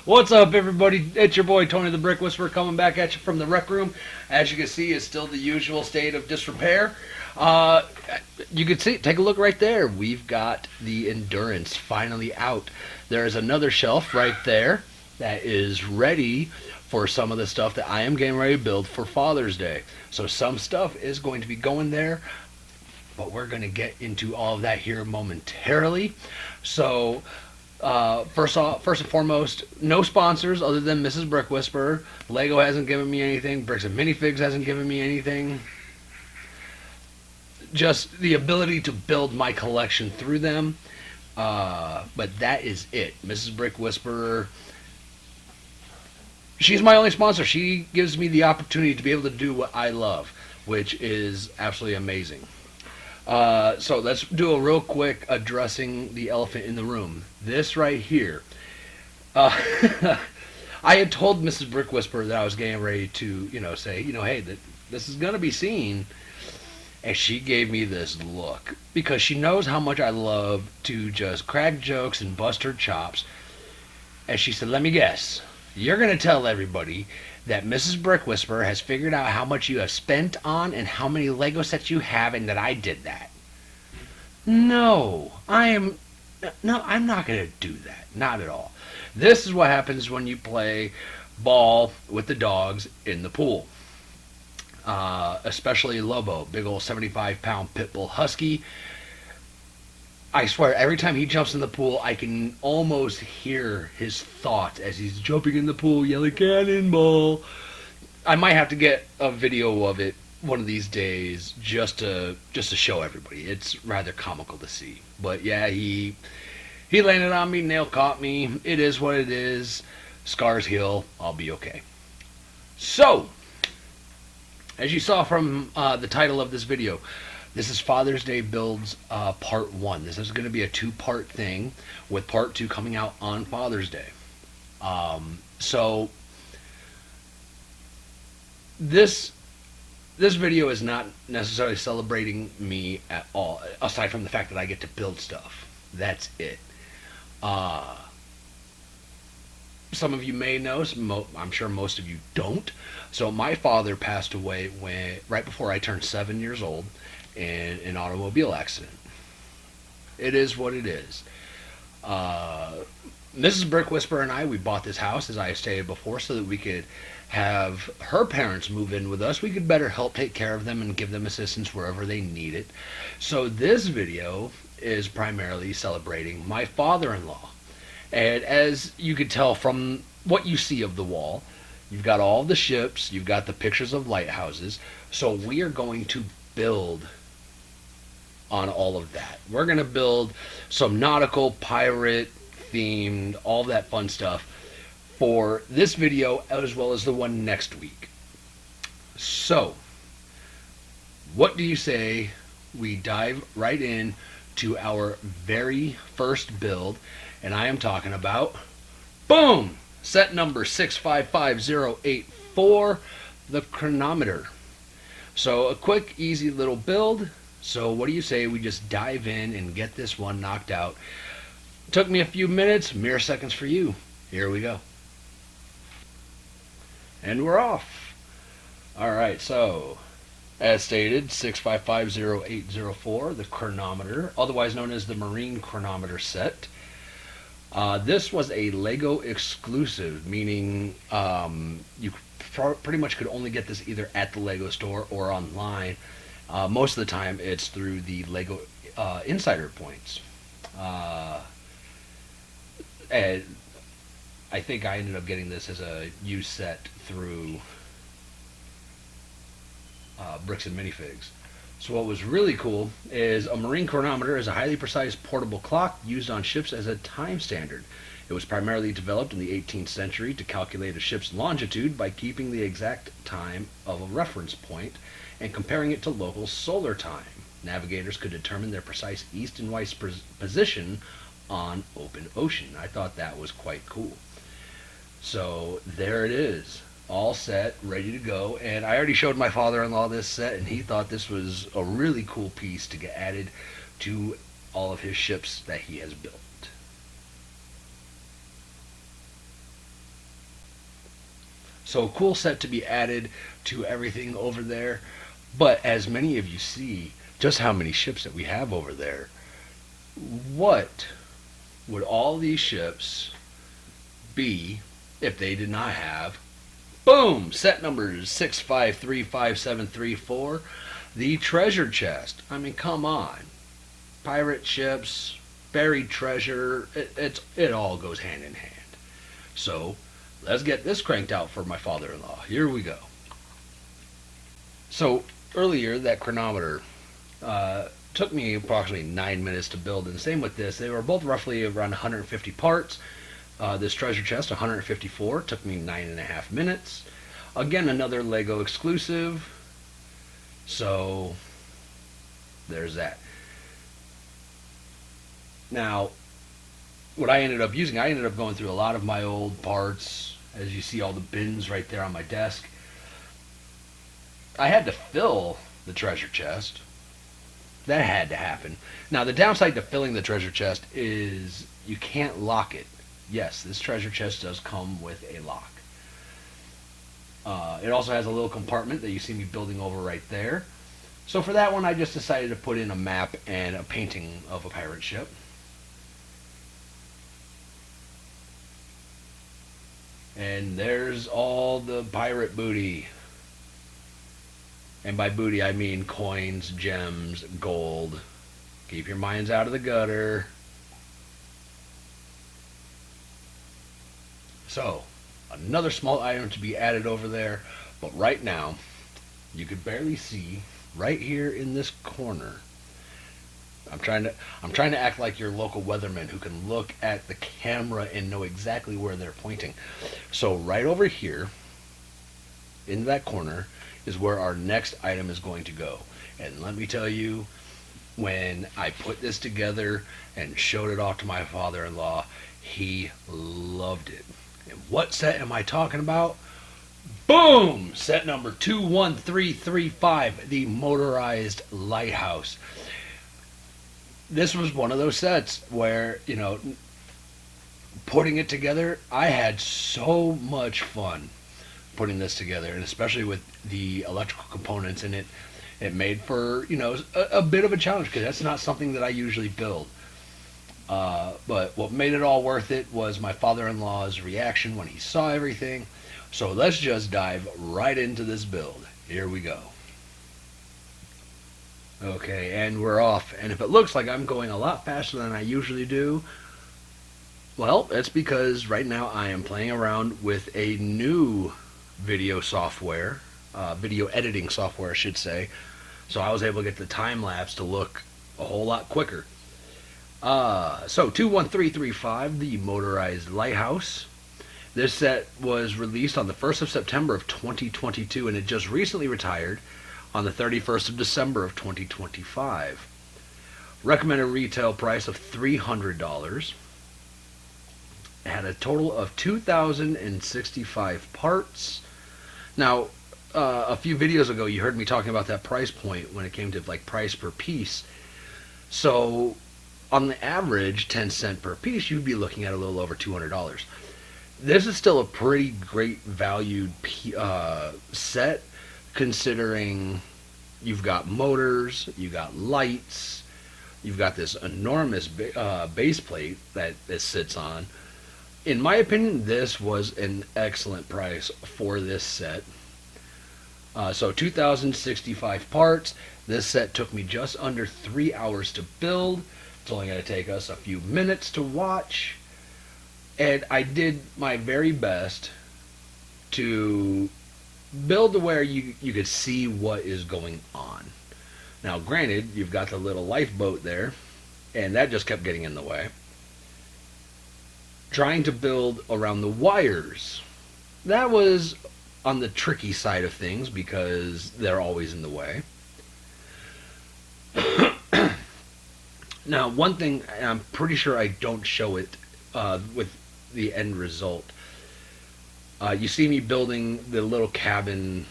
What's up, everybody? It's your boy Tony the Brick Whisperer coming back at you from the rec room. As you can see, it's still the usual state of disrepair. Uh, you can see, take a look right there. We've got the Endurance finally out. There's another shelf right there that is ready for some of the stuff that I am getting ready to build for Father's Day. So some stuff is going to be going there, but we're going to get into all of that here momentarily. So first and foremost, no sponsors other than Mrs. Brick Whisperer. Lego hasn't given me anything. Bricks and Minifigs hasn't given me anything. Just the ability to build my collection through them. But that is it. Mrs. Brick Whisperer, she's my only sponsor. She gives me the opportunity to be able to do what I love, which is absolutely amazing. So let's do a real quick addressing the elephant in the room. This right here. Uh, I had told Mrs. Brick Whisperer that I was getting ready to, say, hey, this is going to be seen. And she gave me this look because she knows how much I love to just crack jokes and bust her chops. And she said, let me guess. You're going to tell everybody that Mrs. Brick Whisperer has figured out how much you have spent on and how many Lego sets you have and that I did that. No, I'm not going to do that. Not at all. This is what happens when you play ball with the dogs in the pool. Especially Lobo, big old 75-pound pit bull husky. I swear, every time he jumps in the pool, I can almost hear his thoughts as he's jumping in the pool, yelling "Cannonball!" I might have to get a video of it one of these days just to show everybody. It's rather comical to see. But yeah, he landed on me, nail caught me. It is what it is. Scars heal. I'll be okay. So, as you saw from the title of this video, this is Father's Day Builds Part 1. This is going to be a two-part thing, with Part 2 coming out on Father's Day. So this video is not necessarily celebrating me at all, aside from the fact that I get to build stuff. That's it. Some of you may know, I'm sure most of you don't. So my father passed away right before I turned 7 years old in an automobile accident. It is what it is. Mrs. Brick Whisperer and we bought this house, as I stated before, so that we could have her parents move in with us. We could better help take care of them and give them assistance wherever they need it. So this video is primarily celebrating my father-in-law. And as you could tell from what you see of the wall, you've got all the ships, you've got the pictures of lighthouses. So we are going to build on all of that. We're going to build some nautical, pirate themed, all that fun stuff for this video as well as the one next week. So, what do you say we dive right in to our very first build? And I am talking about, boom, set number 655084, the Chronometer. So a quick, easy little build. So what do you say we just dive in and get this one knocked out? Took me a few minutes, mere seconds for you. Here we go. And we're off. Alright, so as stated, 655084, the Chronometer, otherwise known as the Marine Chronometer set. This was a Lego exclusive, meaning you pretty much could only get this either at the Lego store or online. Most of the time it's through the Lego Insider points. And I think I ended up getting this as a used set through Bricks and Minifigs. So what was really cool is a Marine Chronometer is a highly precise portable clock used on ships as a time standard. It was primarily developed in the 18th century to calculate a ship's longitude by keeping the exact time of a reference point and comparing it to local solar time. Navigators could determine their precise east and west position on open ocean. I thought that was quite cool. So there it is. All set, ready to go, and I already showed my father-in-law this set, and he thought this was a really cool piece to get added to all of his ships that he has built. So cool set to be added to everything over there. But as many of you see just how many ships that we have over there, what would all these ships be if they did not have, boom, set numbers 6535734, the treasure chest? I mean, come on. Pirate ships, buried treasure, it all goes hand in hand. So let's get this cranked out for my father-in-law. Here we go. So earlier, that chronometer took me approximately 9 minutes to build, and same with this. They were both roughly around 150 parts. This treasure chest, 154, took me 9.5 minutes. Again, another Lego exclusive. So there's that. Now, what I ended up using, I ended up going through a lot of my old parts. As you see, all the bins right there on my desk. I had to fill the treasure chest. That had to happen. Now, the downside to filling the treasure chest is you can't lock it. Yes, this treasure chest does come with a lock. It also has a little compartment that you see me building over right there. So for that one, I just decided to put in a map and a painting of a pirate ship. And there's all the pirate booty. And by booty, I mean coins, gems, gold. Keep your minds out of the gutter. So, another small item to be added over there. But right now, you could barely see right here in this corner. I'm trying to act like your local weatherman who can look at the camera and know exactly where they're pointing. So right over here, in that corner, is where our next item is going to go. And let me tell you, when I put this together and showed it off to my father-in-law, he loved it. And what set am I talking about? Boom! Set number 21335, the motorized lighthouse. This was one of those sets where, you know, putting it together, I had so much fun putting this together, and especially with the electrical components in it, it made for, you know, a bit of a challenge because that's not something that I usually build. But what made it all worth it was my father-in-law's reaction when he saw everything. So let's just dive right into this build. Here we go. Okay, and we're off. And if it looks like I'm going a lot faster than I usually do, well, it's because right now I am playing around with a new video software, video editing software, I should say. So I was able to get the time lapse to look a whole lot quicker. So 21335, the motorized lighthouse. This set was released on the 1st of September of 2022, and it just recently retired on the 31st of December of 2025. Recommended retail price of $300. It had a total of 2,065 parts. Now, a few videos ago, you heard me talking about that price point when it came to like price per piece. So, on the average 10 cent per piece, you'd be looking at a little over $200. This is still a pretty great valued set, considering you've got motors, you've got lights, you've got this enormous base plate that it sits on. In my opinion, this was an excellent price for this set. So 2,065 parts. This set took me just under 3 hours to build. It's only going to take us a few minutes to watch. And I did my very best to build to where you could see what is going on. Now, granted, you've got the little lifeboat there, and that just kept getting in the way. Trying to build around the wires, that was on the tricky side of things because they're always in the way. Now, one thing, and I'm pretty sure I don't show it with the end result. You see me building the little cabin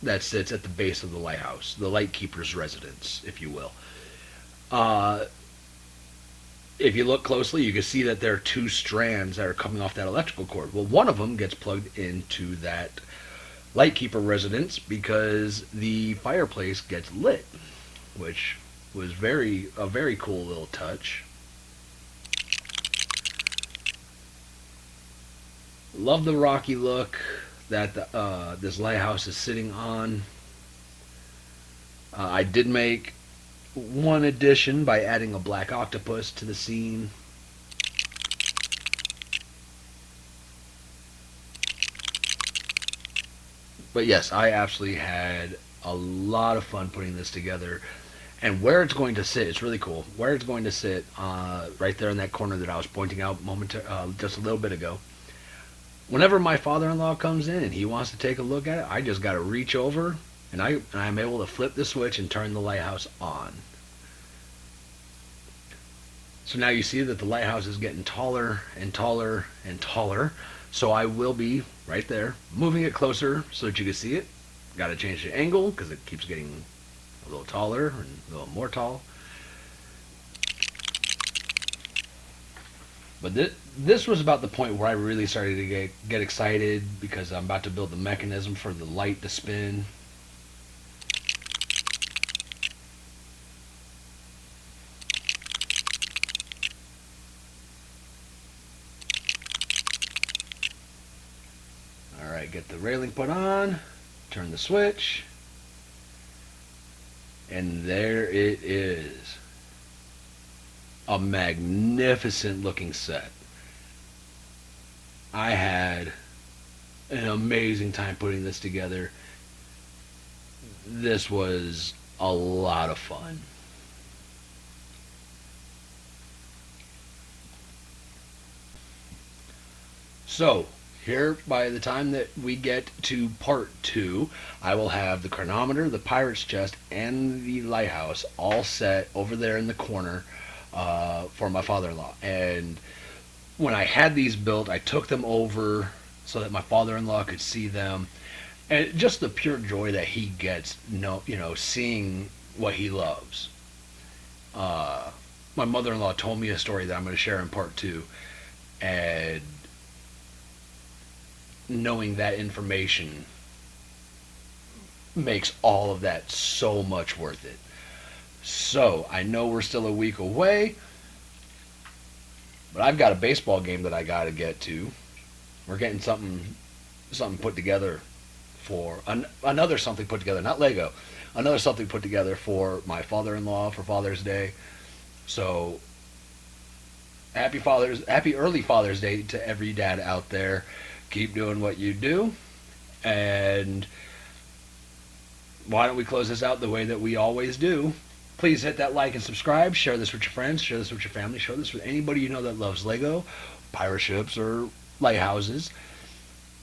that sits at the base of the lighthouse, the lightkeeper's residence, if you will. If you look closely, you can see that there are two strands that are coming off that electrical cord. Well, one of them gets plugged into that Lightkeeper residence because the fireplace gets lit, which was a very cool little touch. Love the rocky look that this lighthouse is sitting on. I did make one addition by adding a black octopus to the scene. But yes, I absolutely had a lot of fun putting this together. And where it's going to sit, it's really cool. Where it's going to sit, right there in that corner that I was pointing out just a little bit ago. Whenever my father-in-law comes in and he wants to take a look at it, I just got to reach over and I'm able to flip the switch and turn the lighthouse on. So now you see that the lighthouse is getting taller and taller and taller. So I will be right there, moving it closer so that you can see it. Got to change the angle because it keeps getting a little taller and a little more tall. But this was about the point where I really started to get excited because I'm about to build the mechanism for the light to spin. Alright, get the railing put on, turn the switch, and there it is. A magnificent looking set. I had an amazing time putting this together. This was a lot of fun. So, here, by the time that we get to part 2, I will have the chronometer, the pirate's chest, and the lighthouse all set over there in the corner for my father-in-law. And when I had these built, I took them over so that my father-in-law could see them, and just the pure joy that he gets, seeing what he loves. My mother-in-law told me a story that I'm going to share in part 2, and knowing that information makes all of that so much worth it. So, I know we're still a week away, but I've got a baseball game that I got to get to. We're getting something put together for another something put together, not Lego. Another something put together for my father-in-law for Father's Day. So, happy early Father's Day to every dad out there. Keep doing what you do, and why don't we close this out the way that we always do? Please hit that like and subscribe. Share this with your friends. Share this with your family. Share this with anybody you know that loves Lego, pirate ships, or lighthouses.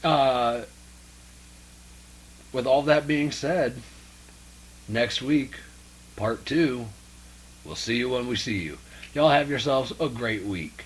With all that being said, next week, part 2, we'll see you when we see you. Y'all have yourselves a great week.